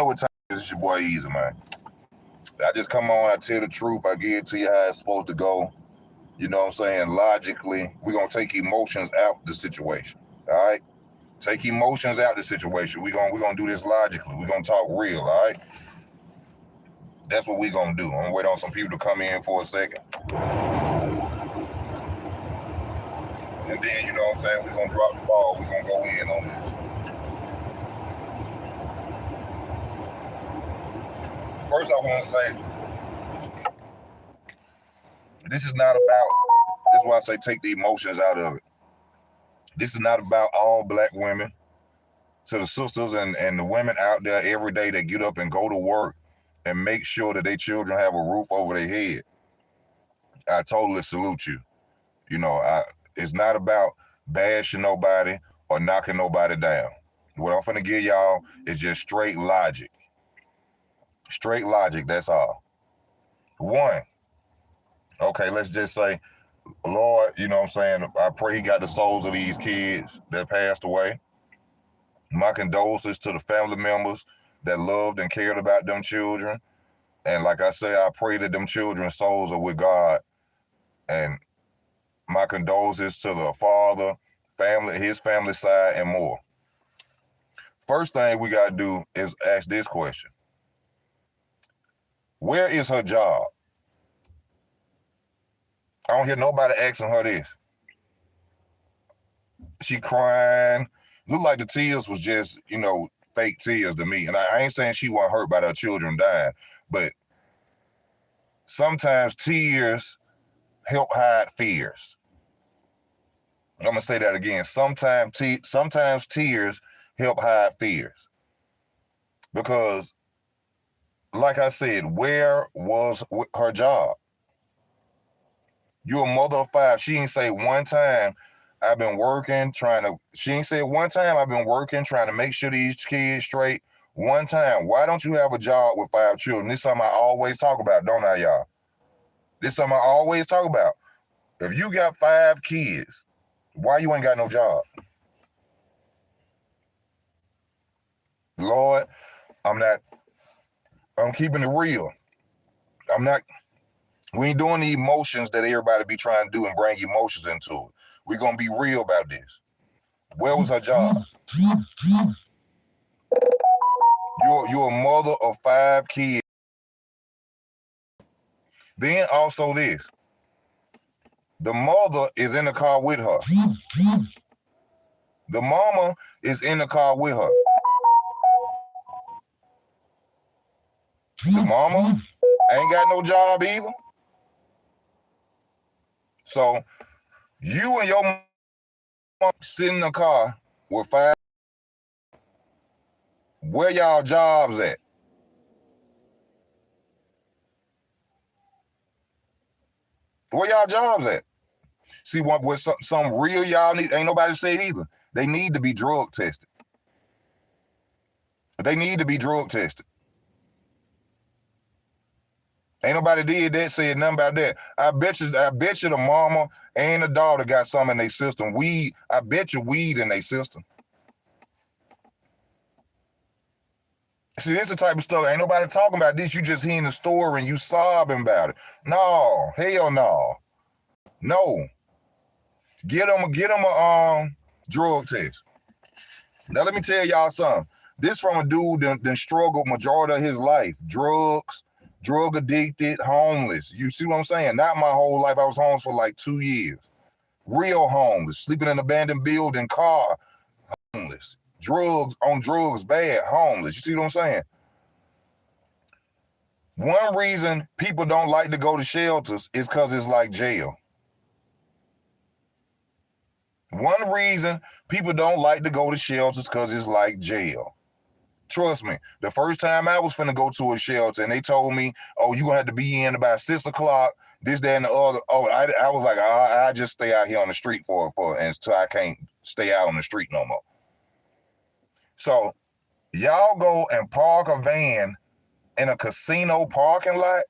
know what time it is. It's your boy Easy, man. I just come on, I tell the truth, I give it to you how it's supposed to go. You know what I'm saying? Logically, we're going to take emotions out the situation. All right? Take emotions out the situation. We're gonna do this logically. We're going to talk real, all right? That's what we're going to do. I'm going to wait on some people to come in for a second. And then, you know what I'm saying, we're going to drop the ball. We're going to go in on this. First, I want to say, this is not about, that's why I say take the emotions out of it. This is not about all black women. To the sisters and the women out there every day that get up and go to work and make sure that their children have a roof over their head. I totally salute you. You know, it's not about bashing nobody or knocking nobody down. What I'm finna give y'all is just straight logic. Straight logic, that's all. One, okay, let's just say, Lord, you know what I'm saying, I pray he got the souls of these kids that passed away. My condolences to the family members that loved and cared about them children. And like I say, I pray that them children's souls are with God. And my condolences to the father, family, his family side, and more. First thing we got to do is ask this question. Where is her job? I don't hear nobody asking her this. She crying. Looked like the tears was just, you know, fake tears to me. And I ain't saying she wasn't hurt by her children dying, but sometimes tears help hide fears. I'm going to say that again. Sometimes tears help hide fears. Because, like I said, where was her job? You're a mother of 5. She ain't say one time, I've been working, she ain't said one time, I've been working, trying to make sure these kids straight. One time. Why don't you have a job with 5 children? This is something I always talk about, don't I, y'all? This is something I always talk about. If you got 5 kids, why you ain't got no job? Lord, I'm keeping it real. We ain't doing the emotions that everybody be trying to do and bring emotions into it. We're going to be real about this. Where was her job? You're a mother of 5 kids. Then also this. The mother is in the car with her. The mama is in the car with her. The mama ain't got no job either. So you and your mama sit in the car with 5. Where y'all jobs at? Where y'all jobs at? See, what some real y'all need, ain't nobody said either. They need to be drug tested. They need to be drug tested. Ain't nobody did that, said nothing about that. I bet you the mama and the daughter got something in their system. Weed, I bet you weed in their system. See, this is the type of stuff, ain't nobody talking about this. You just hearing the story and you sobbing about it. No, hell no. No. Get them a drug test. Now let me tell y'all something. This from a dude that struggled majority of his life. Drugs, drug addicted, homeless. You see what I'm saying? Not my whole life. I was homeless for like 2 years. Real homeless. Sleeping in an abandoned building, car, homeless. Drugs, bad, homeless. You see what I'm saying? One reason people don't like to go to shelters is because it's like jail. One reason people don't like to go to shelters because it's like jail. Trust me, the first time I was finna go to a shelter and they told me, oh, you gonna have to be in about 6 o'clock, this, that, and the other. Oh, I was like, I just stay out here on the street for until I can't stay out on the street no more. So y'all go and park a van in a casino parking lot.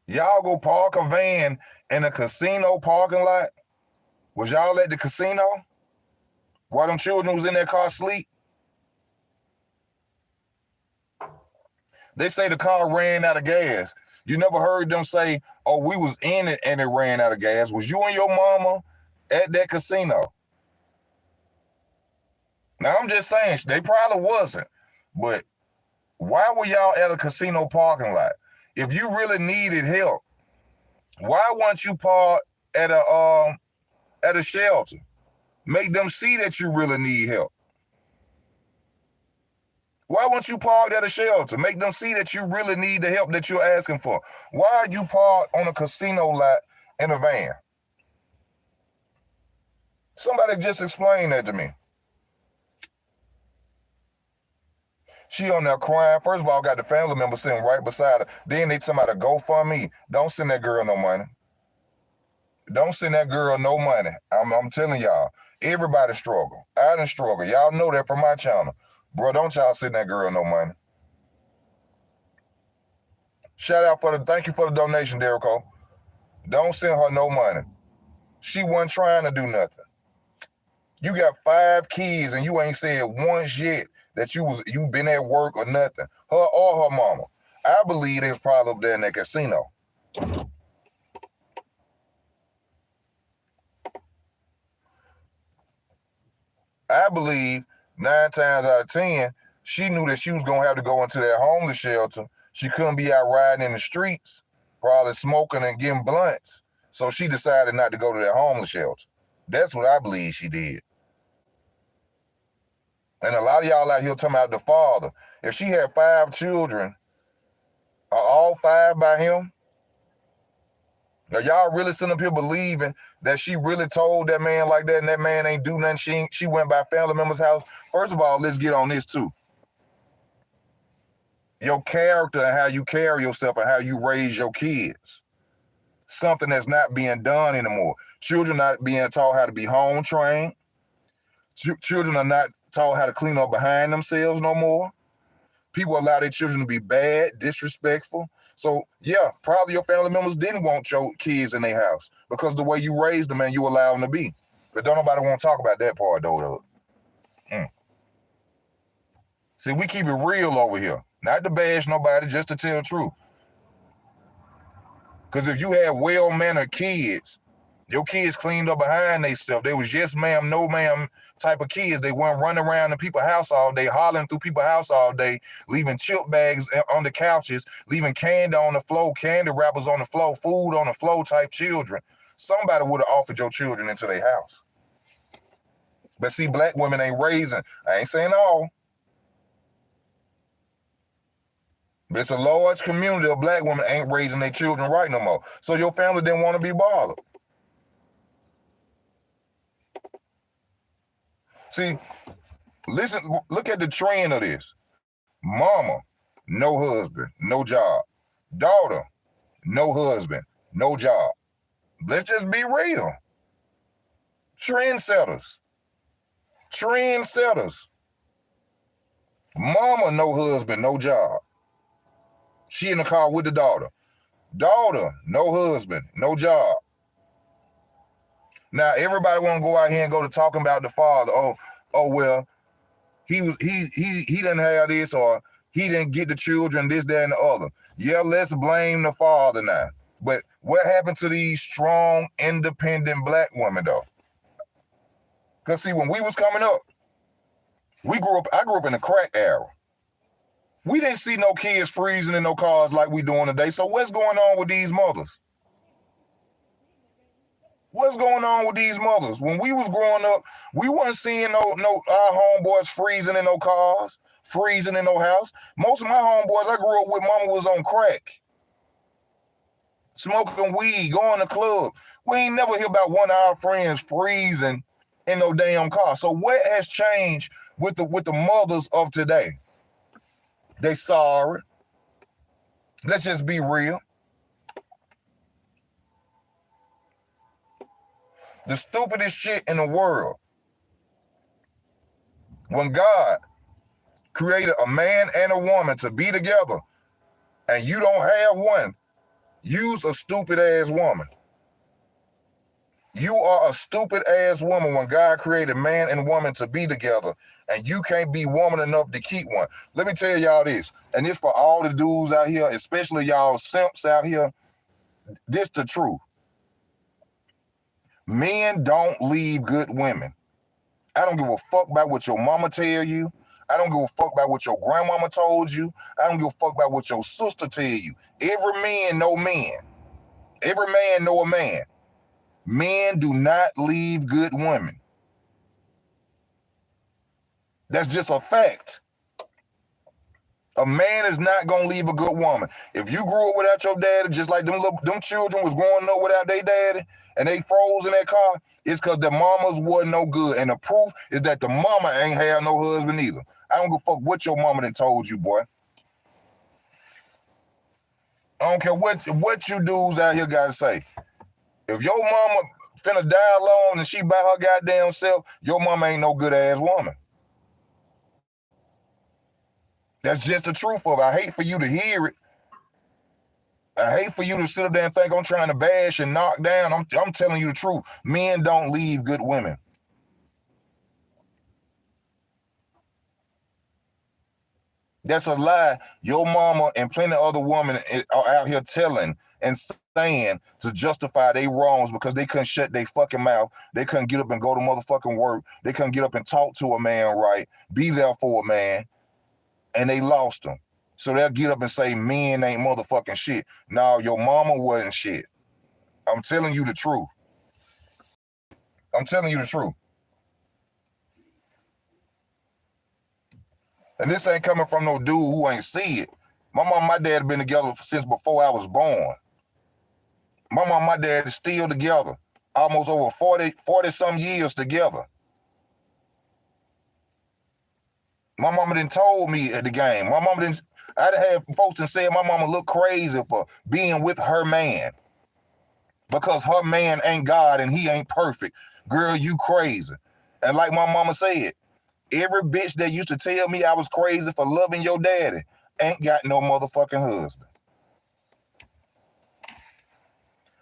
Y'all go park a van in a casino parking lot. Was y'all at the casino? While them children was in that car asleep? They say the car ran out of gas. You never heard them say, oh, we was in it and it ran out of gas. Was you and your mama at that casino? Now, I'm just saying, they probably wasn't. But why were y'all at a casino parking lot? If you really needed help, why weren't you parked at a shelter? Make them see that you really need help. Why weren't you parked at a shelter? Make them see that you really need the help that you're asking for. Why are you parked on a casino lot in a van? Somebody just explain that to me. She on there crying. First of all, got the family member sitting right beside her. Then they tell me to go for me. Don't send that girl no money. Don't send that girl no money. I'm telling y'all, everybody struggle. I done struggle. Y'all know that from my channel. Bro, don't y'all send that girl no money. Shout out thank you for the donation, Derico. Don't send her no money. She wasn't trying to do nothing. You got 5 kids and you ain't said once yet that you been at work or nothing. Her or her mama. I believe there's probably up there in that casino. I believe 9 times out of 10, she knew that she was going to have to go into that homeless shelter. She couldn't be out riding in the streets, probably smoking and getting blunts. So she decided not to go to that homeless shelter. That's what I believe she did. And a lot of y'all out here talking about the father. If she had 5 children, are all 5 by him? Are y'all really sitting up here believing that she really told that man like that and that man ain't do nothing? She went by family member's house? First of all, let's get on this too. Your character and how you carry yourself and how you raise your kids. Something that's not being done anymore. Children not being taught how to be home trained. Children are not taught how to clean up behind themselves no more. People allow their children to be bad, disrespectful. So, yeah, probably your family members didn't want your kids in their house because the way you raised them and you allow them to be. But don't nobody want to talk about that part, though. See, we keep it real over here. Not to bash nobody, just to tell the truth. Because if you have well-mannered kids, your kids cleaned up behind themselves. They was yes ma'am, no ma'am type of kids. They weren't running around in people's house all day, hollering through people's house all day, leaving chip bags on the couches, leaving candy on the floor, candy wrappers on the floor, food on the floor type children. Somebody would have offered your children into their house. But see, black women ain't raising. I ain't saying all. But it's a large community of black women ain't raising their children right no more. So your family didn't want to be bothered. See, listen, look at the trend of this. Mama, no husband, no job. Daughter, no husband, no job. Let's just be real. Trendsetters. Mama, no husband, no job. She in the car with the daughter. Daughter, no husband, no job. Now everybody want to go out here and go to talking about the father. Oh well, he didn't have this, or he didn't get the children, this, that, and the other. Yeah, let's blame the father now. But what happened to these strong, independent black women though? Because see, when we was coming up, I grew up in the crack era. We didn't see no kids freezing in no cars like we doing today. So what's going on with these mothers? What's going on with these mothers? When we was growing up, we weren't seeing no our homeboys freezing in no cars, freezing in no house. Most of my homeboys I grew up with, mama was on crack, smoking weed, going to club. We ain't never hear about one of our friends freezing in no damn car. So what has changed with the mothers of today? They sorry. Let's just be real. The stupidest shit in the world. When God created a man and a woman to be together and you don't have one, use a stupid ass woman. You are a stupid ass woman when God created man and woman to be together, and you can't be woman enough to keep one. Let me tell y'all this, and this for all the dudes out here, especially y'all simps out here. This the truth. Men don't leave good women. I don't give a fuck about what your mama tell you. I don't give a fuck about what your grandmama told you. I don't give a fuck about what your sister tell you. Every man know men. Every man know a man. Men do not leave good women. That's just a fact. A man is not gonna leave a good woman. If you grew up without your daddy, just like them children was growing up without their daddy, and they froze in that car, it's because their mamas wasn't no good. And the proof is that the mama ain't had no husband either. I don't give a fuck what your mama done told you, boy. I don't care what you dudes out here gotta say. If your mama finna die alone and she by her goddamn self, your mama ain't no good ass woman. That's just the truth of it. I hate for you to hear it. I hate for you to sit up there and think I'm trying to bash and knock down. I'm telling you the truth. Men don't leave good women. That's a lie. Your mama and plenty of other women are out here telling and saying to justify their wrongs because they couldn't shut their fucking mouth. They couldn't get up and go to motherfucking work. They couldn't get up and talk to a man right, be there for a man, and they lost them. So they'll get up and say men ain't motherfucking shit. No, your mama wasn't shit. I'm telling you the truth. I'm telling you the truth. And this ain't coming from no dude who ain't see it. My mom and my dad have been together since before I was born. My mom and my dad is still together. Almost over 40 some years together. My mama done told me at the game. I done had folks that said my mama look crazy for being with her man. Because her man ain't God and he ain't perfect. Girl, you crazy. And like my mama said, every bitch that used to tell me I was crazy for loving your daddy ain't got no motherfucking husband.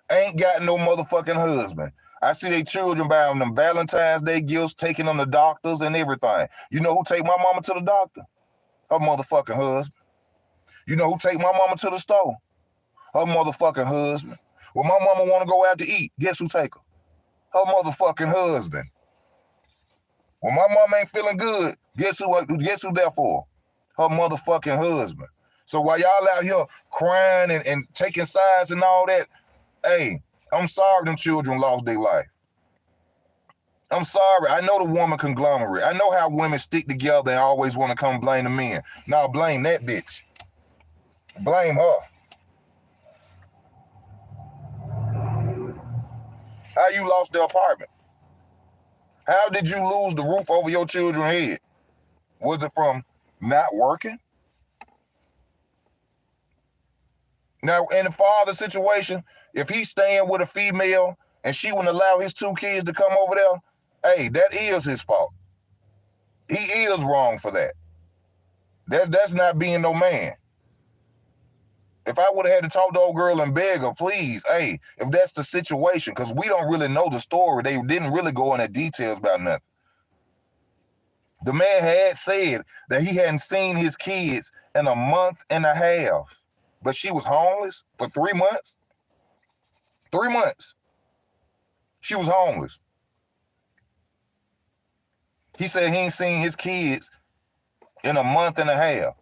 Ain't got no motherfucking husband. I see they children buying them Valentine's Day gifts, taking them to doctors and everything. You know who take my mama to the doctor? Her motherfucking husband. You know who take my mama to the store? Her motherfucking husband. When my mama want to go out to eat, guess who take her? Her motherfucking husband. When my mama ain't feeling good, guess who there for? Her motherfucking husband. So while y'all out here crying and taking sides and all that, hey, I'm sorry them children lost their life. I'm sorry. I know the woman conglomerate. I know how women stick together and always want to come blame the men. Now blame that bitch. Blame her. How you lost the apartment? How did you lose the roof over your children's head? Was it from not working? Now, in the father situation, if he's staying with a female and she wouldn't allow his 2 kids to come over there, hey, that is his fault. He is wrong for that. That's not being no man. If I would have had to talk to old girl and beg her, please, hey, if that's the situation, because we don't really know the story. They didn't really go into details about nothing. The man had said that he hadn't seen his kids in a month and a half, but she was homeless for 3 months. 3 months. She was homeless. He said he ain't seen his kids in a month and a half.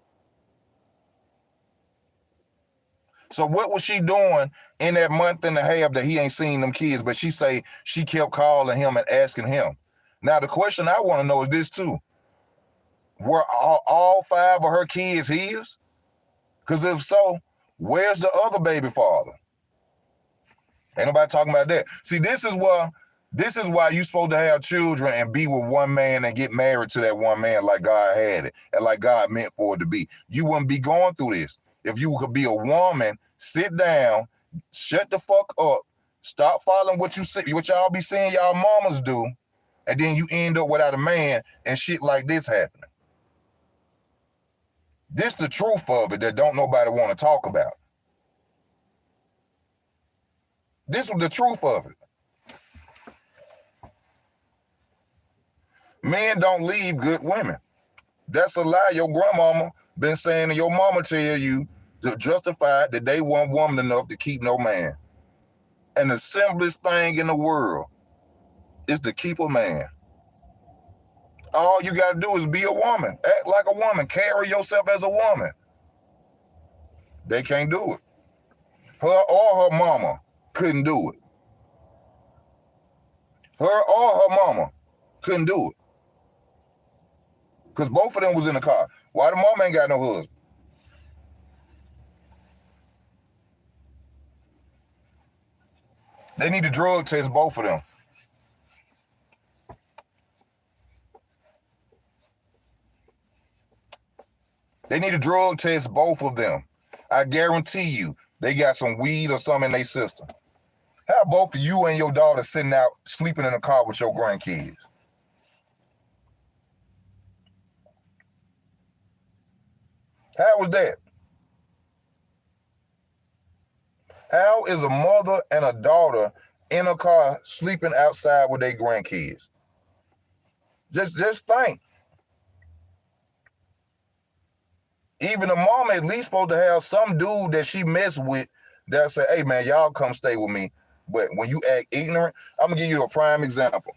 So what was she doing in that month and a half that he ain't seen them kids? But she say she kept calling him and asking him. Now, the question I want to know is this too. Were all 5 of her kids his? Because if so, where's the other baby father? Ain't nobody talking about that. See, this is why you're supposed to have children and be with one man and get married to that one man like God had it and like God meant for it to be. You wouldn't be going through this. If you could be a woman, sit down, shut the fuck up, stop following what y'all be seeing y'all mamas do, and then you end up without a man and shit like this happening. This the truth of it that don't nobody want to talk about. This was the truth of it. Men don't leave good women. That's a lie your grandmama been saying, and your mama tell you to justify that they weren't woman enough to keep no man. And the simplest thing in the world is to keep a man. All you got to do is be a woman. Act like a woman. Carry yourself as a woman. They can't do it. Her or her mama couldn't do it. Her or her mama couldn't do it. Because both of them was in the car. Why the mama ain't got no husband? They need to drug test both of them. They need to drug test both of them. I guarantee you, they got some weed or something in their system. How both of you and your daughter sitting out sleeping in a car with your grandkids? How was that? How is a mother and a daughter in a car sleeping outside with their grandkids? Just think. Even the mama at least supposed to have some dude that she mess with that say, hey man, y'all come stay with me. But when you act ignorant, I'm gonna give you a prime example.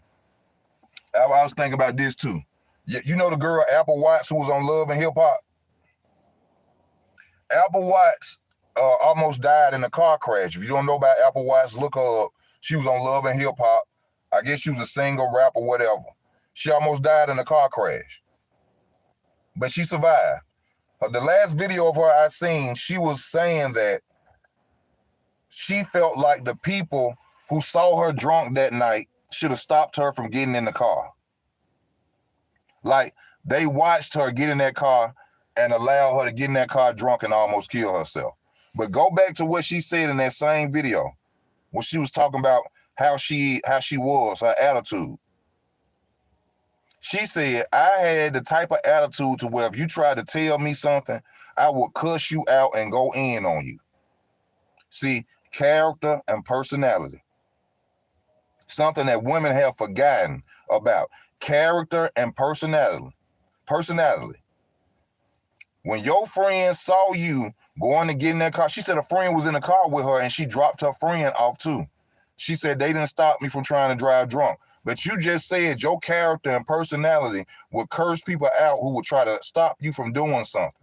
I was thinking about this too. You know the girl Apple Watts who was on Love and Hip Hop? Apple Watts almost died in a car crash. If you don't know about Apple Watts, look her up. She was on Love and Hip Hop. I guess she was a singer, rapper, whatever. She almost died in a car crash. But she survived. The last video of her I seen, she was saying that she felt like the people who saw her drunk that night should have stopped her from getting in the car. Like, they watched her get in that car and allow her to get in that car drunk and almost kill herself. But go back to what she said in that same video, when she was talking about how she was, her attitude. She said, I had the type of attitude to where if you tried to tell me something, I would cuss you out and go in on you. See, character and personality. Something that women have forgotten about. Character and personality. Personality. When your friend saw you going to get in that car, she said a friend was in the car with her and she dropped her friend off too. She said they didn't stop me from trying to drive drunk. But you just said your character and personality would curse people out who would try to stop you from doing something.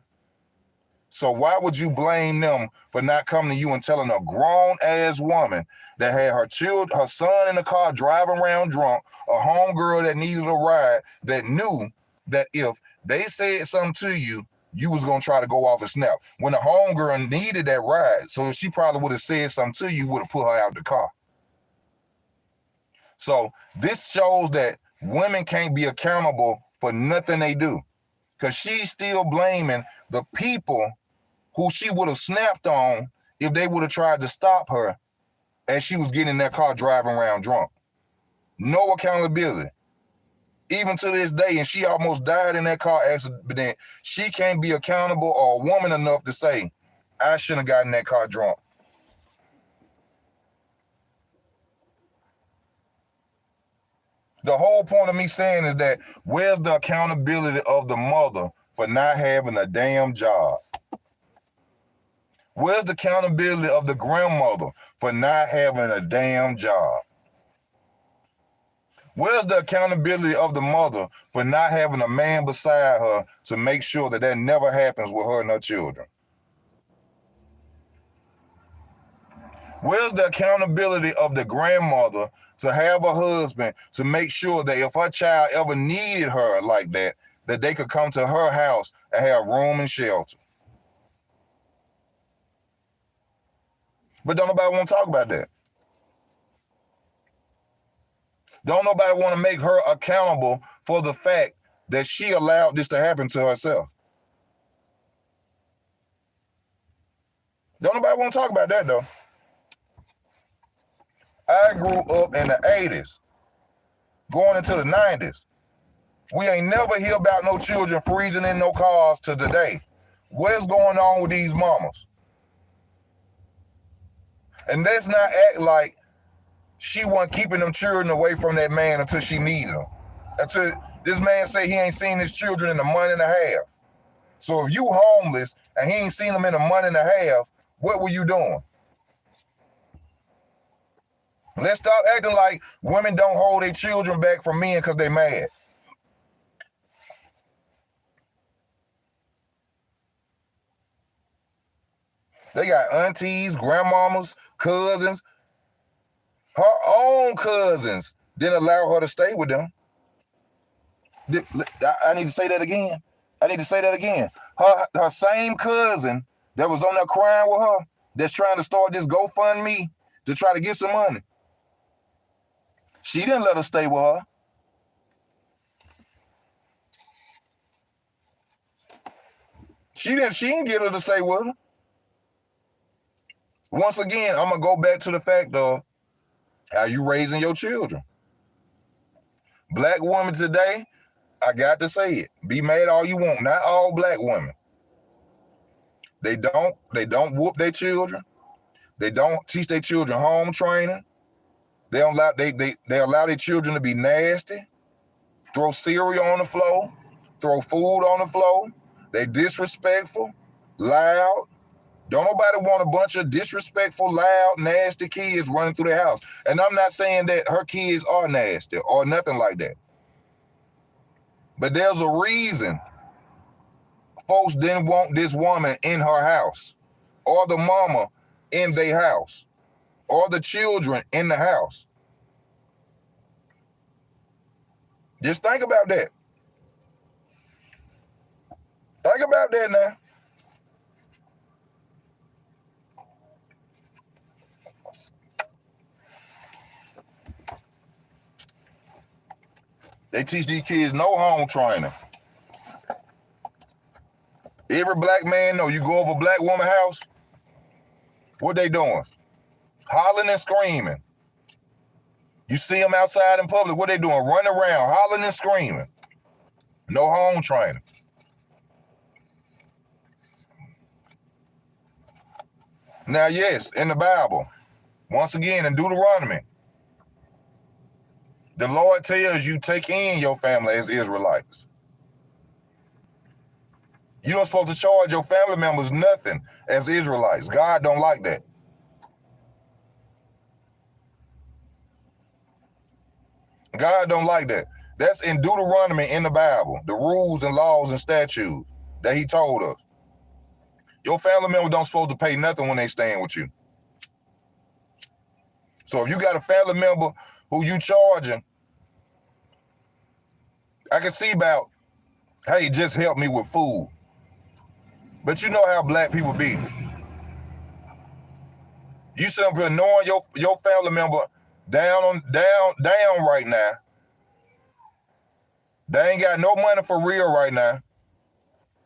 So why would you blame them for not coming to you and telling a grown-ass woman that had her son in the car driving around drunk, a homegirl that needed a ride, that knew that if they said something to you, you was going to try to go off and snap. When the homegirl needed that ride, so if she probably would have said something to you, would have put her out the car. So this shows that women can't be accountable for nothing they do, because she's still blaming the people who she would have snapped on if they would have tried to stop her as she was getting in that car driving around drunk. No accountability. Even to this day, and she almost died in that car accident, she can't be accountable or a woman enough to say, I shouldn't have gotten in that car drunk. The whole point of me saying is that where's the accountability of the mother for not having a damn job? Where's the accountability of the grandmother for not having a damn job? Where's the accountability of the mother for not having a man beside her to make sure that that never happens with her and her children? Where's the accountability of the grandmother to have a husband to make sure that if her child ever needed her like that, that they could come to her house and have room and shelter? But don't nobody want to talk about that. Don't nobody want to make her accountable for the fact that she allowed this to happen to herself. Don't nobody want to talk about that though. I grew up in the 80s, going into the 90s. We ain't never hear about no children freezing in no cars to today. What's going on with these mamas? And let's not act like she wasn't keeping them children away from that man until she needed them. This man say he ain't seen his children in a month and a half. So if you homeless and he ain't seen them in a month and a half, what were you doing? Let's stop acting like women don't hold their children back from men because they mad. They got aunties, grandmamas, cousins. Her own cousins didn't allow her to stay with them. I need to say that again. Her same cousin that was on there crying with her, that's trying to start this GoFundMe to try to get some money. She didn't let her stay with her. She didn't get her to stay with her. Once again, I'm gonna go back to the fact of how you raising your children. Black women today, I got to say it. Be mad all you want. Not all black women. They don't whoop their children. They don't teach their children home training. They allow their children to be nasty, throw cereal on the floor, throw food on the floor. They disrespectful, loud. Don't nobody want a bunch of disrespectful, loud, nasty kids running through their house. And I'm not saying that her kids are nasty or nothing like that. But there's a reason folks didn't want this woman in her house, or the mama in their house, or the children in the house. Just think about that. Think about that now. They teach these kids no home training. Every black man know you go over a black woman's house, what they doing? Hollering and screaming. You see them outside in public, what they doing? Running around, hollering and screaming. No home training. Now, yes, in the Bible, once again, in Deuteronomy, the Lord tells you take in your family as Israelites. You don't supposed to charge your family members nothing as Israelites. God don't like that. God don't like that. That's in Deuteronomy in the Bible, the rules and laws and statutes that he told us. Your family members don't supposed to pay nothing when they staying with you. So if you got a family member who you charging, I can see about, hey, just help me with food. But you know how black people be. You simply knowing your family member down right now. They ain't got no money for real right now.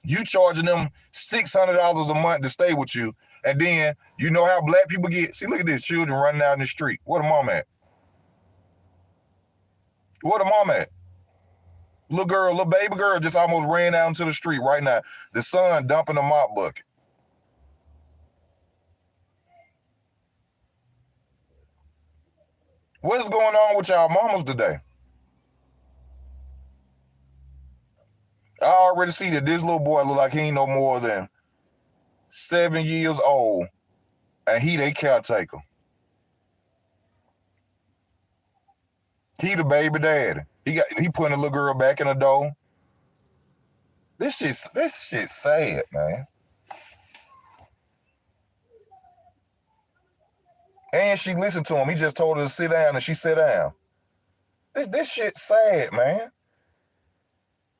You charging them $600 a month to stay with you. And then you know how black people get. See, look at these children running out in the street. Where the mom at? Where the mom at? Little baby girl just almost ran out into the street right now. The son dumping a mop bucket. What is going on with y'all mamas today? I already see that this little boy look like he ain't no more than 7 years old, and he they caretaker. He the baby daddy. He putting the little girl back in the door. This shit sad, man. And she listened to him. He just told her to sit down, and she sat down. This shit sad, man.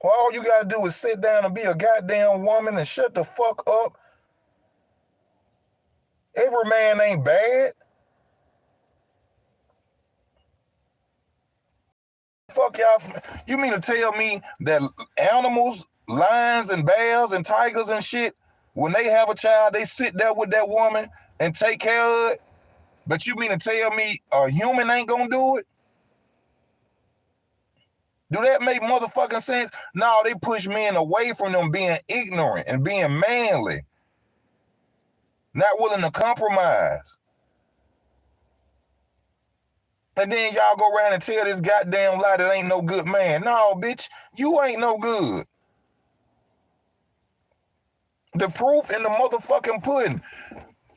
Well, all you gotta do is sit down and be a goddamn woman and shut the fuck up. Every man ain't bad. Fuck y'all. You mean to tell me that animals, lions and bears and tigers and shit, when they have a child, they sit there with that woman and take care of it? But you mean to tell me a human ain't gonna do it? Do that make motherfucking sense? No, they push men away from them being ignorant and being manly. Not willing to compromise. And then y'all go around and tell this goddamn lie that ain't no good man. No, bitch, you ain't no good. The proof in the motherfucking pudding.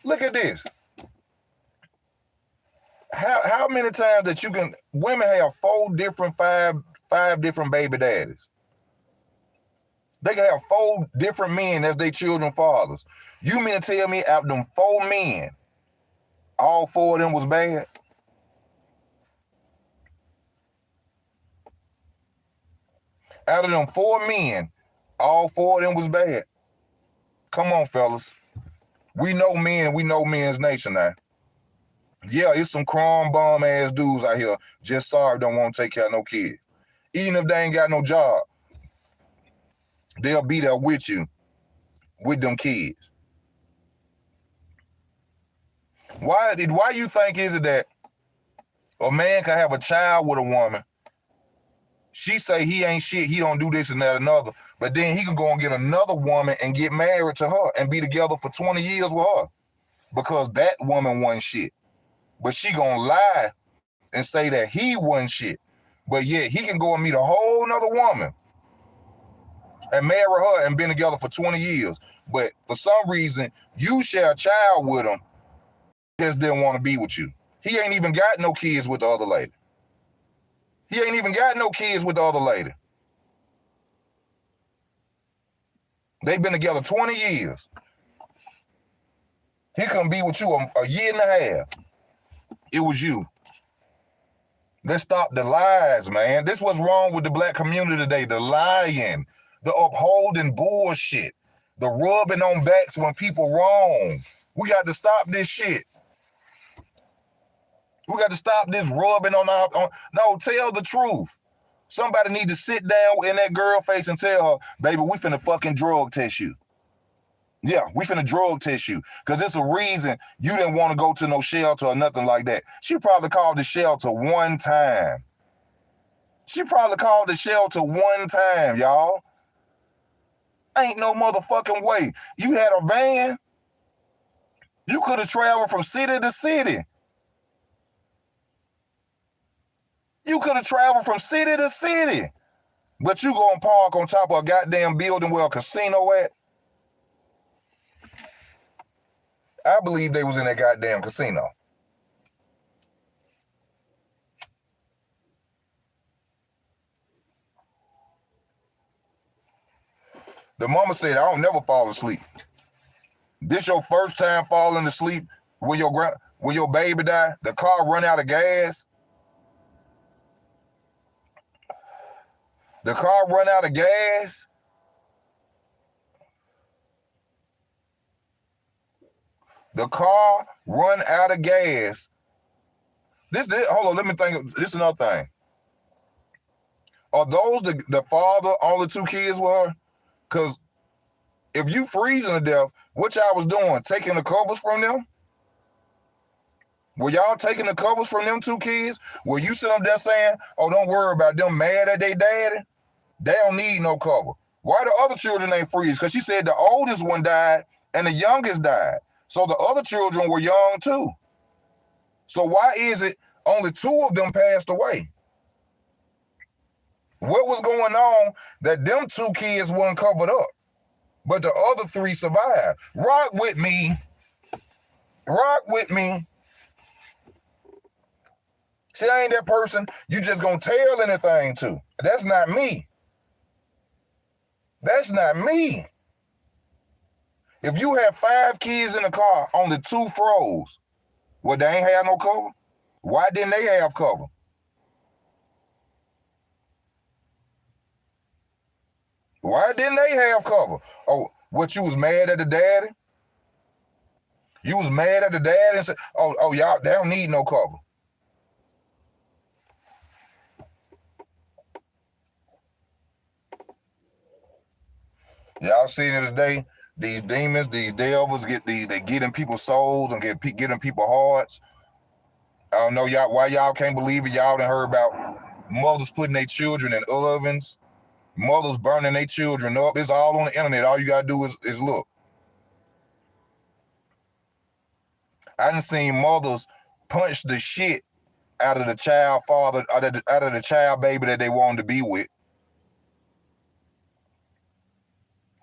Look at this. How many times that you can, women have five different baby daddies. They can have 4 different men as their children fathers. You mean to tell me out of them 4 men, all 4 of them was bad? Out of them 4 men, all 4 of them was bad? Come on, fellas. We know men and we know men's nature now. Yeah, it's some crumb bum ass dudes out here just sorry don't want to take care of no kids. Even if they ain't got no job, they'll be there with you, with them kids. Why you think is it that a man can have a child with a woman, she say he ain't shit, he don't do this and that and another, but then he can go and get another woman and get married to her and be together for 20 years with her because that woman wasn't shit. But she gonna lie and say that he wasn't shit. But yet he can go and meet a whole nother woman and marry her and been together for 20 years. But for some reason, you share a child with him, just didn't want to be with you. He ain't even got no kids with the other lady. He ain't even got no kids with the other lady. They've been together 20 years. He couldn't be with you a year and a half. It was you. Let's stop the lies, man. This what's wrong with the black community today. The lying, the upholding bullshit, the rubbing on backs when people wrong. We got to stop this shit. We got to stop this rubbing on our... No, tell the truth. Somebody need to sit down in that girl face and tell her, baby, we finna fucking drug test you. Yeah, we finna drug test you. Because it's a reason you didn't want to go to no shelter or nothing like that. She probably called the shelter one time. She probably called the shelter one time, y'all. Ain't no motherfucking way. You had a van. You could have traveled from city to city. You could have traveled from city to city. But you gonna park on top of a goddamn building where a casino at? I believe they was in that goddamn casino. The mama said, I don't never fall asleep. This your first time falling asleep when your baby die, the car run out of gas. The car run out of gas. The car run out of gas. Hold on, let me think. This is another thing. Are those the father, all the 2 kids were? Because if you freezing to death, what y'all was doing? Taking the covers from them? Were y'all taking the covers from them 2 kids? Were you sitting up there saying, oh, don't worry about them mad at their daddy? They don't need no cover. Why the other children ain't freeze? Because she said the oldest one died and the youngest died. So the other children were young too. So why is it only 2 of them passed away? What was going on that them 2 kids weren't covered up, but the other 3 survived? Rock with me. Rock with me. See, I ain't that person you just gonna tell anything to. That's not me. That's not me. If you have 5 kids in the car, only 2 froze, well, they ain't have no cover? Why didn't they have cover? Why didn't they have cover? Oh, what, you was mad at the daddy? You was mad at the daddy and said, oh, y'all, they don't need no cover. Y'all seen it today? These demons, these devils, they get in people's souls and get in people's hearts. I don't know y'all why y'all can't believe it. Y'all done heard about mothers putting their children in ovens, mothers burning their children up. It's all on the internet. All you gotta do is look. I done seen mothers punch the shit out of the child father, out of the child baby that they wanted to be with.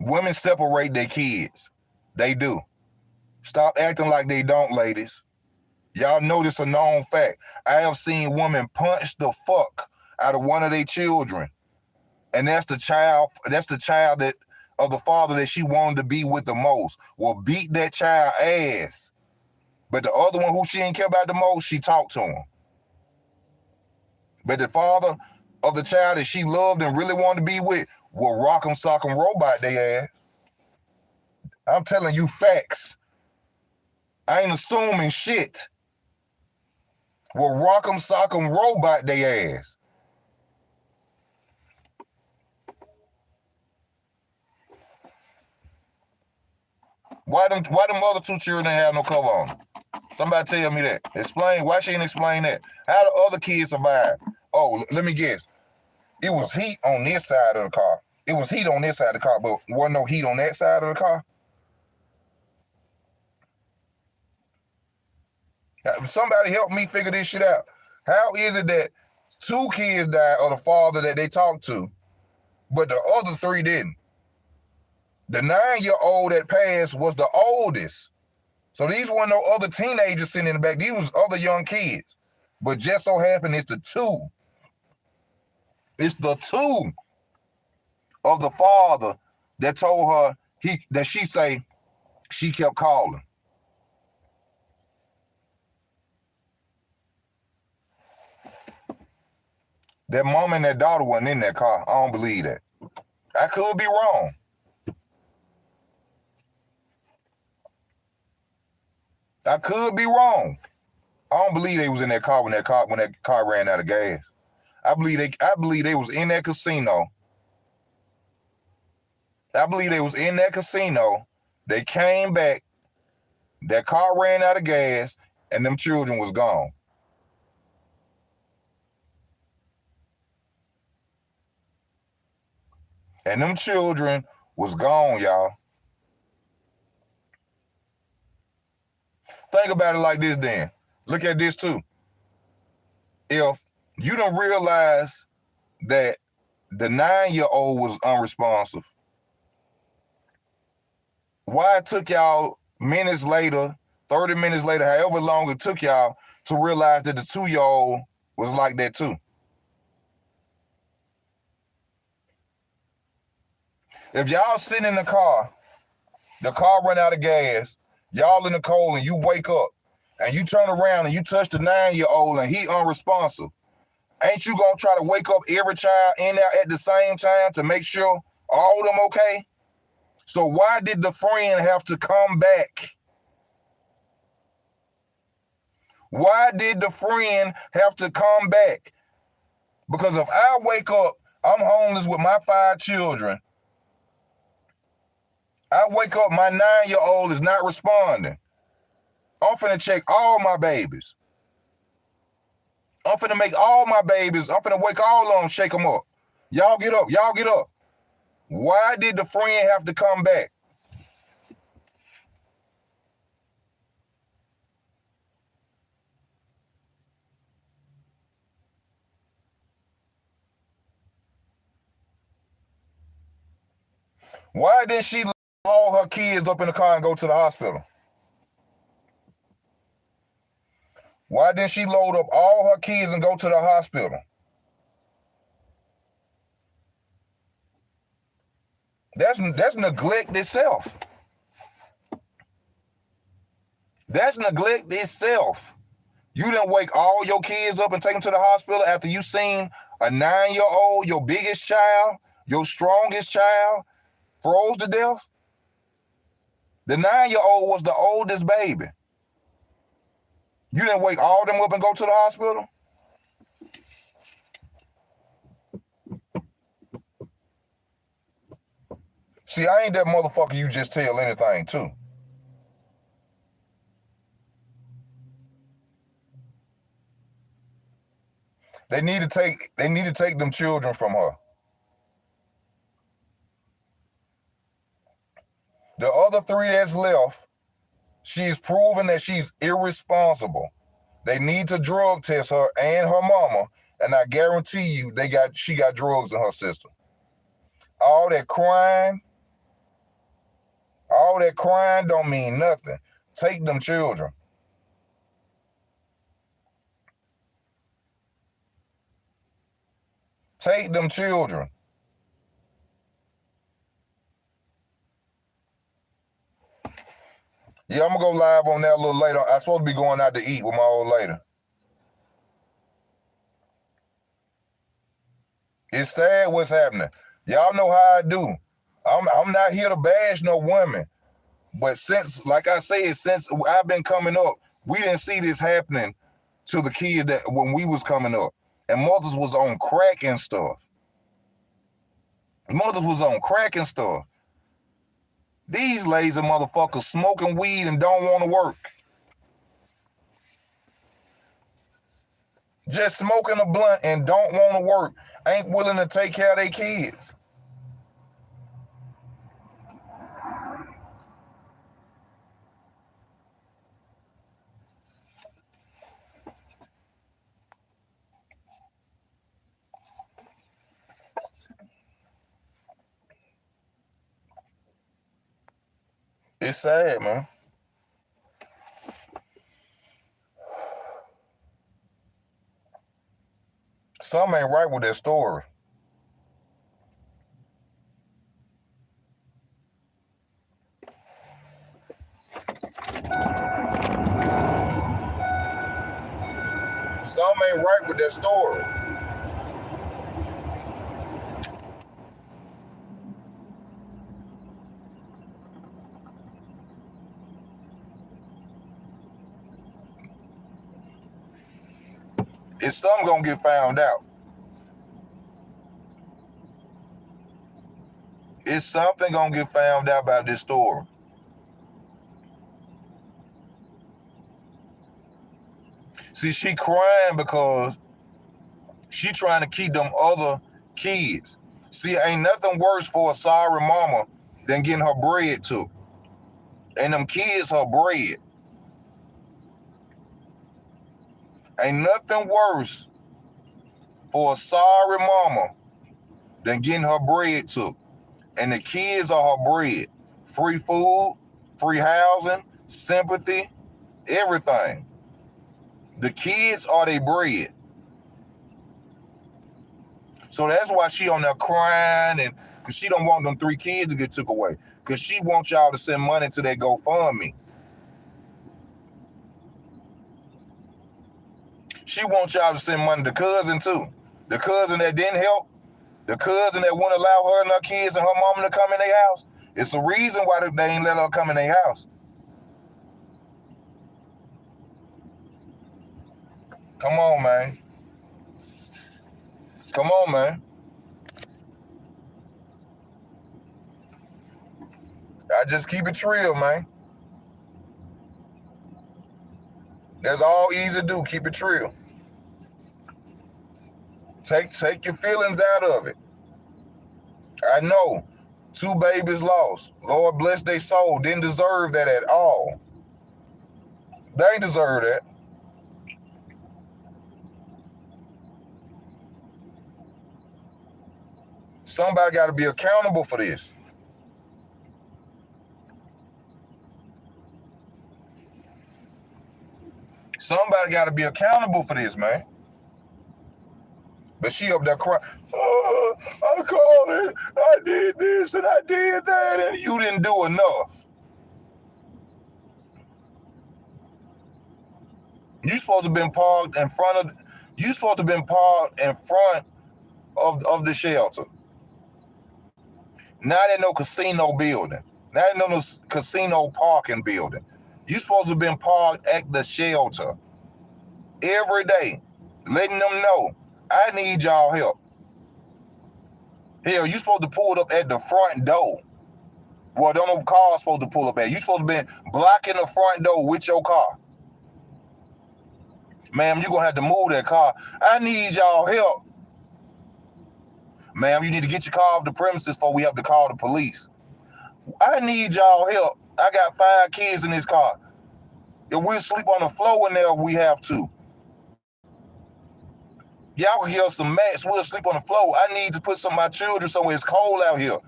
Women separate their kids. They do. Stop acting like they don't, ladies. Y'all know this a known fact. I have seen women punch the fuck out of one of their children. And that's the child that of the father that she wanted to be with the most. Will beat that child ass. But the other one who she didn't care about the most, she talked to him. But the father of the child that she loved and really wanted to be with will rock 'em, sock 'em, robot their ass. I'm telling you facts. I ain't assuming shit. Will rock 'em, sock 'em, robot their ass. Why them other two children didn't have no cover on them? Somebody tell me that. Explain. Why she didn't explain that? How the other kids survive? Oh, let me guess. It was heat on this side of the car. It was heat on this side of the car, but wasn't no heat on that side of the car? Somebody help me figure this shit out. How is it that two kids died of the father that they talked to, but the other three didn't? The 9-year-old that passed was the oldest. So these weren't no other teenagers sitting in the back. These was other young kids. But just so happened it's the two. It's the two of the father that told her that she say she kept calling. That mom and that daughter wasn't in that car. I don't believe that. I could be wrong. I could be wrong. I don't believe they was in that car when that car ran out of gas. I believe they was in that casino. I believe they was in that casino. They came back. That car ran out of gas, and them children was gone. And them children was gone, y'all. Think about it like this then. Look at this too. If you don't realize that the 9-year-old was unresponsive, why it took y'all minutes later, 30 minutes later, however long it took y'all to realize that the 2-year-old was like that too? If y'all sitting in the car run out of gas, y'all in the cold and you wake up and you turn around and you touch the 9-year-old and he unresponsive, ain't you gonna try to wake up every child in there at the same time to make sure all of them okay? So why did the friend have to come back? Why did the friend have to come back? Because if I wake up, I'm homeless with my 5 children. I wake up, my 9-year-old is not responding. I'm finna check all my babies. I'm finna make all my babies, I'm finna wake all of them, shake them up. Y'all get up, y'all get up. Why did the friend have to come back? Why didn't she load all her kids up in the car and go to the hospital? Why didn't she load up all her kids and go to the hospital? That's neglect itself. That's neglect itself. You didn't wake all your kids up and take them to the hospital after you seen a 9-year-old, your biggest child, your strongest child, froze to death? The 9-year-old was the oldest baby. You didn't wake all them up and go to the hospital? See, I ain't that motherfucker you just tell anything to. They need to take them children from her. The other 3 that's left, she's proven that she's irresponsible. They need to drug test her and her mama, and I guarantee you she got drugs in her system. All that crying don't mean nothing. Take them children. Take them children. Yeah, I'm gonna go live on that a little later. I'm supposed to be going out to eat with my old lady. It's sad what's happening. Y'all know how I do. I'm not here to bash no women. But since, like I said, since I've been coming up, we didn't see this happening to the kids that when we was coming up. And mothers was on crack and stuff. Mothers was on crack and stuff. These lazy motherfuckers smoking weed and don't want to work. Just smoking a blunt and don't want to work. Ain't willing to take care of their kids. It's sad, man. Something ain't right with that story. Something ain't right with that story. It's something gonna get found out. It's something gonna get found out about this story. See, she crying because she trying to keep them other kids. See, ain't nothing worse for a sorry mama than getting her bread took. And them kids her bread. Ain't nothing worse for a sorry mama than getting her bread took. And the kids are her bread. Free food, free housing, sympathy, everything. The kids are their bread. So that's why she on there crying, and because she don't want them 3 kids to get took away. Because she wants y'all to send money to their GoFundMe. She wants y'all to send money to cousin too. The cousin that didn't help, the cousin that wouldn't allow her and her kids and her mama to come in their house. It's the reason why they ain't let her come in their house. Come on, man. Come on, man. I just keep it real, man. That's all easy to do. Keep it real. Take your feelings out of it. I know 2 babies lost. Lord bless their soul. Didn't deserve that at all. They ain't deserve that. Somebody got to be accountable for this. Somebody got to be accountable for this, man. But she up there crying, oh, I called it, I did this and I did that, and you didn't do enough. You supposed to have been parked in front of the shelter. Not in no casino building. Not in no casino parking building. You supposed to have been parked at the shelter every day, letting them know, I need y'all help. Hell, you supposed to pull it up at the front door. Well, don't know cars supposed to pull up at. You supposed to be blocking the front door with your car. Ma'am, you're going to have to move that car. I need y'all help. Ma'am, you need to get your car off the premises before we have to call the police. I need y'all help. I got 5 kids in this car. If we'll sleep on the floor in there if we have to. Y'all can give us some mats, we'll sleep on the floor. I need to put some of my children somewhere it's cold out here.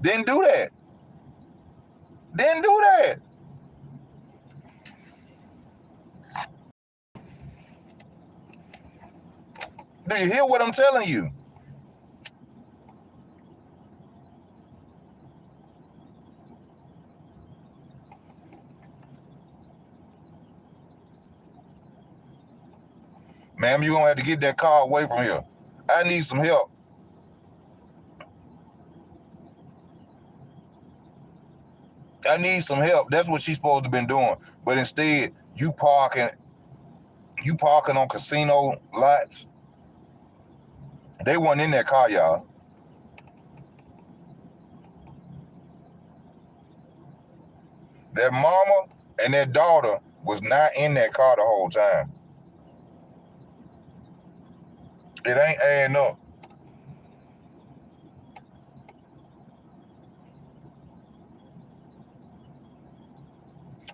Didn't do that. Didn't do that. Do you hear what I'm telling you? Ma'am, you're gonna have to get that car away from here. I need some help. I need some help. That's what she's supposed to have been doing. But instead, you parking on casino lots. They weren't in that car, y'all. Their mama and their daughter was not in that car the whole time. It ain't adding up.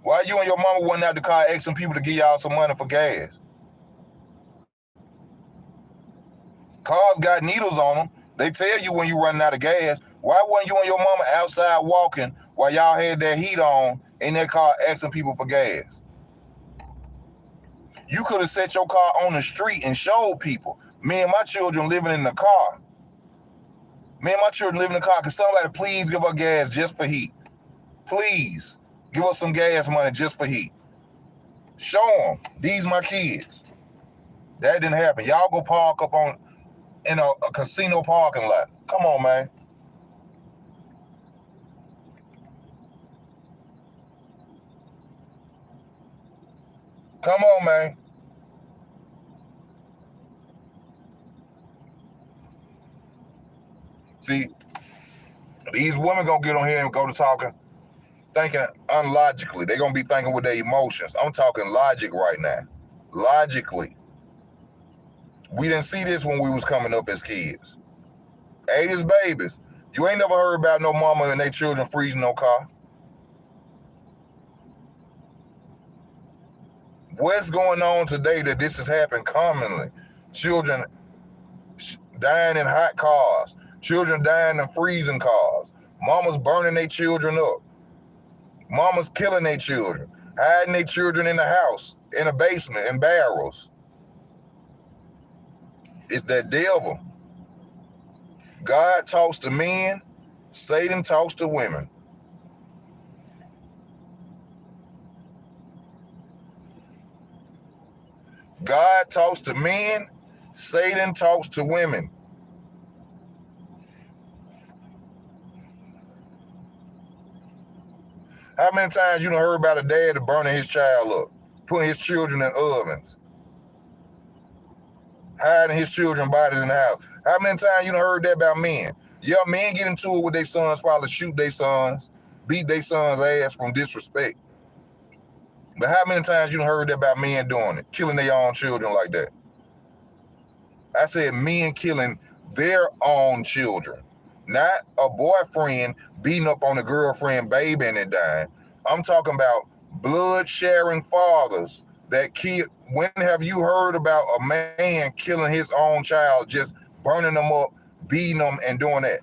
Why you and your mama wasn't out the car asking people to give y'all some money for gas? Cars got needles on them. They tell you when you running out of gas. Why wasn't you and your mama outside walking while y'all had that heat on in that car asking people for gas? You could have set your car on the street and showed people. Me and my children living in the car. Me and my children living in the car. Can somebody please give us gas just for heat? Please. Give us some gas money just for heat. Show them. These my kids. That didn't happen. Y'all go park up in a casino parking lot. Come on, man. Come on, man. See, these women gonna get on here and go to talking, thinking unlogically. They're gonna be thinking with their emotions. I'm talking logic right now. Logically. We didn't see this when we was coming up as kids. 80s babies. You ain't never heard about no mama and their children freezing no car. What's going on today that this has happened commonly? Children dying in hot cars. Children dying in freezing cars. Mamas burning their children up. Mamas killing their children. Hiding their children in the house, in the basement, in barrels. It's that devil. God talks to men. Satan talks to women. God talks to men. Satan talks to women. How many times you done heard about a dad burning his child up, putting his children in ovens, hiding his children's bodies in the house? How many times you done heard that about men? Yeah, men get into it with their sons, probably shoot their sons, beat their sons' ass from disrespect. But how many times you done heard that about men doing it, killing their own children like that? I said men killing their own children, not a boyfriend beating up on a girlfriend baby and then dying. I'm talking about blood-sharing fathers that kill. When have you heard about a man killing his own child, just burning them up, beating them, and doing that,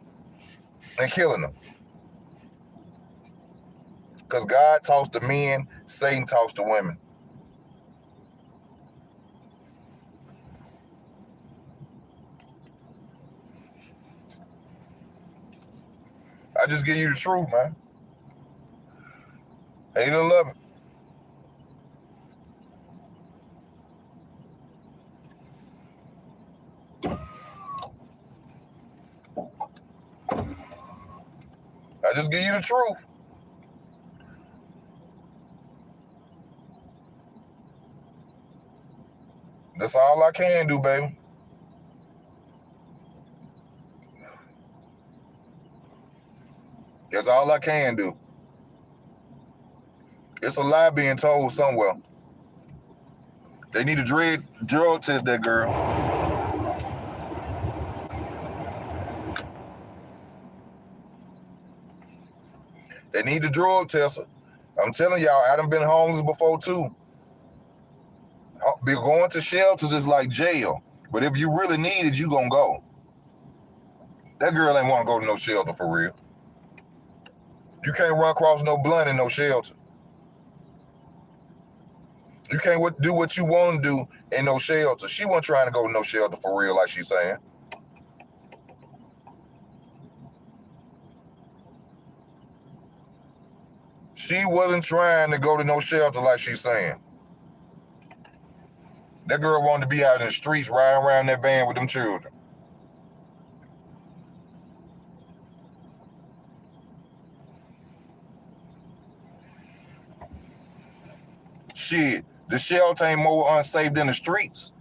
and killing them? Because God talks to men, Satan talks to women. I just give you the truth, man. Hate or love it. I just give you the truth. That's all I can do, baby. That's all I can do. It's a lie being told somewhere. They need to drug test that girl. They need to drug test her. I'm telling y'all, I done been homeless before too. Be going to shelters is like jail. But if you really need it, you gonna go. That girl ain't want to go to no shelter for real. You can't run across no blunt in no shelter. You can't do what you want to do in no shelter. She wasn't trying to go to no shelter for real, like she's saying. She wasn't trying to go to no shelter like she's saying. That girl wanted to be out in the streets riding around that van with them children. Shit, the shelter ain't more unsafe than the streets.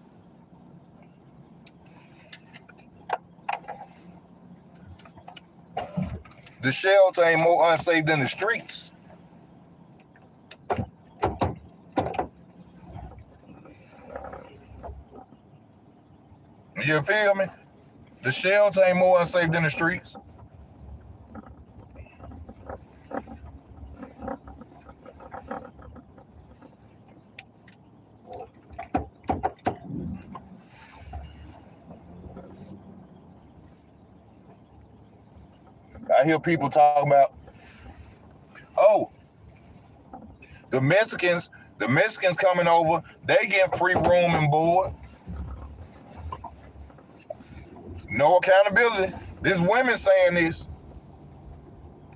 The shelter ain't more unsafe than the streets. You feel me? The shelter ain't more unsafe than the streets. I hear people talking about, oh, the Mexicans coming over, they get free room and board. No accountability. There's women saying this.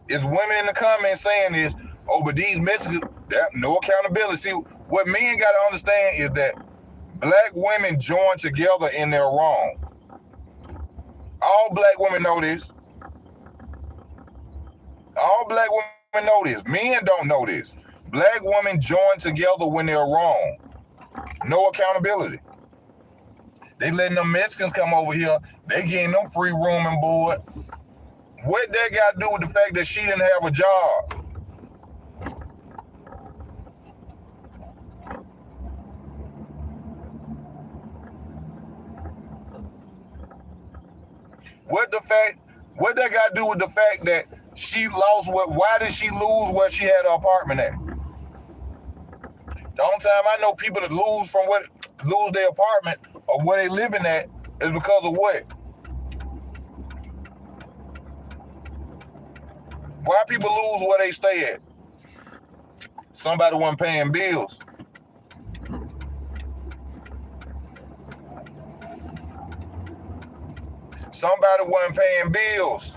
There's women in the comments saying this. Oh, but these Mexicans, no accountability. See, what men got to understand is that black women join together in their wrong. All black women know this. All black women know this. Men don't know this. Black women join together when they're wrong. No accountability. They letting them Mexicans come over here. They getting them free room and board. What that got to do with the fact that she didn't have a job? What that got to do with the fact that she lost why did she lose where she had her apartment at? The only time I know people that lose their apartment or where they living at is because of what? Why people lose where they stay at? Somebody wasn't paying bills. Somebody wasn't paying bills.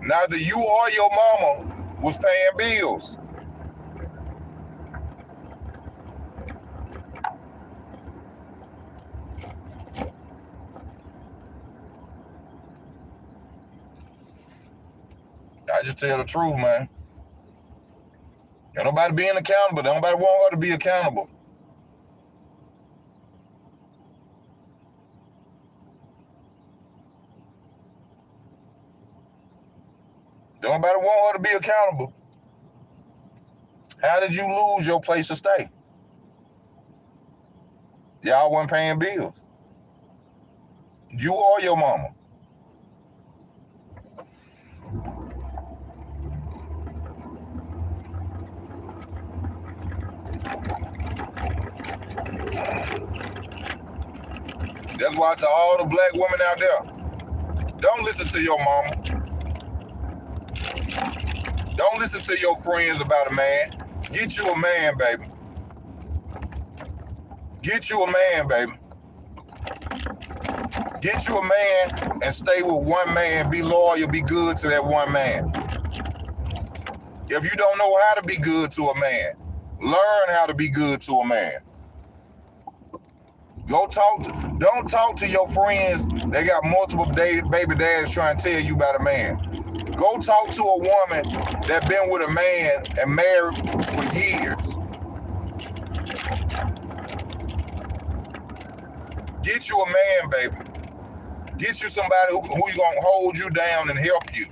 Neither you or your mama was paying bills. I just tell the truth, man. Ain't nobody being accountable. Nobody want her to be accountable. Nobody want her to be accountable. How did you lose your place to stay? Y'all wasn't paying bills. You or your mama. That's why to all the black women out there, don't listen to your mama. Don't listen to your friends about a man. Get you a man, baby. Get you a man, baby. Get you a man and stay with one man. Be loyal, be good to that one man. If you don't know how to be good to a man, learn how to be good to a man. Don't talk to your friends that got multiple baby dads trying to tell you about a man. Go talk to a woman that been with a man and married for years. Get you a man, baby. Get you somebody who gonna hold you down and help you.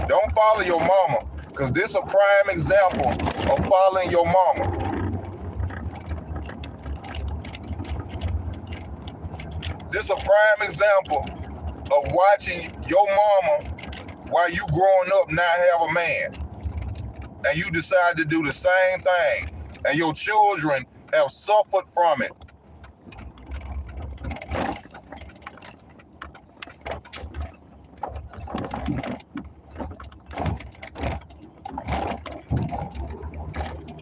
Don't follow your mama, because this is a prime example of following your mama. This is a prime example of watching your mama while you growing up not have a man. and you decide to do the same thing, and your children have suffered from it.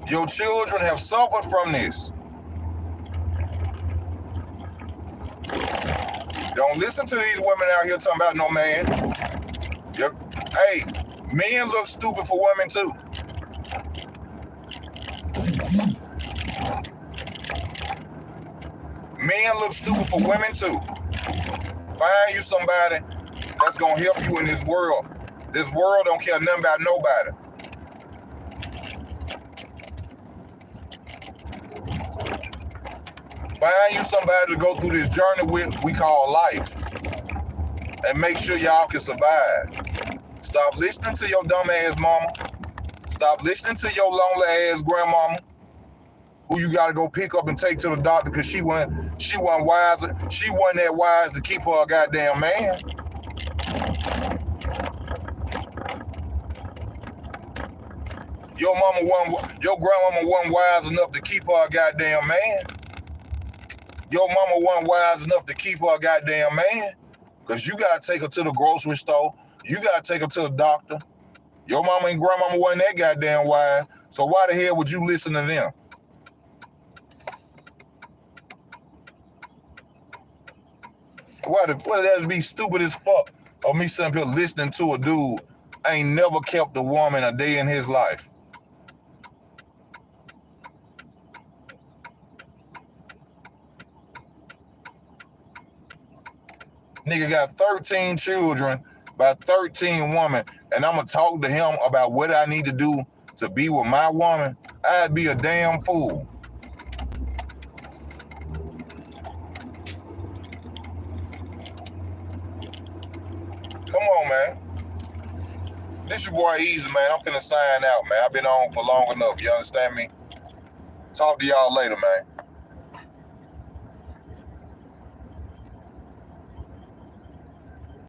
Your children have suffered from this. Don't listen to these women out here talking about no man. Yep. Hey, men look stupid for women too. Men look stupid for women too. Find you somebody that's gonna help you in this world. This world don't care nothing about nobody. Find you somebody to go through this journey with we call life, and make sure y'all can survive. Stop listening to your dumb ass mama. Stop listening to your lonely ass grandmama, who you gotta go pick up and take to the doctor because she wasn't wise. She wasn't that wise to keep her a goddamn man. Your grandmama wasn't wise enough to keep her a goddamn man. Your mama wasn't wise enough to keep her a goddamn man, because you gotta take her to the grocery store. You gotta take her to the doctor. Your mama and grandmama wasn't that goddamn wise. So why the hell would you listen to them? Why did that be stupid as fuck of me sitting here listening to a dude ain't never kept a woman a day in his life? Nigga got 13 children by 13 women, and I'm gonna talk to him about what I need to do to be with my woman? I'd be a damn fool. Come on, man. This your boy Easy, man. I'm finna sign out, man. I've been on for long enough. You understand me? Talk to y'all later, man.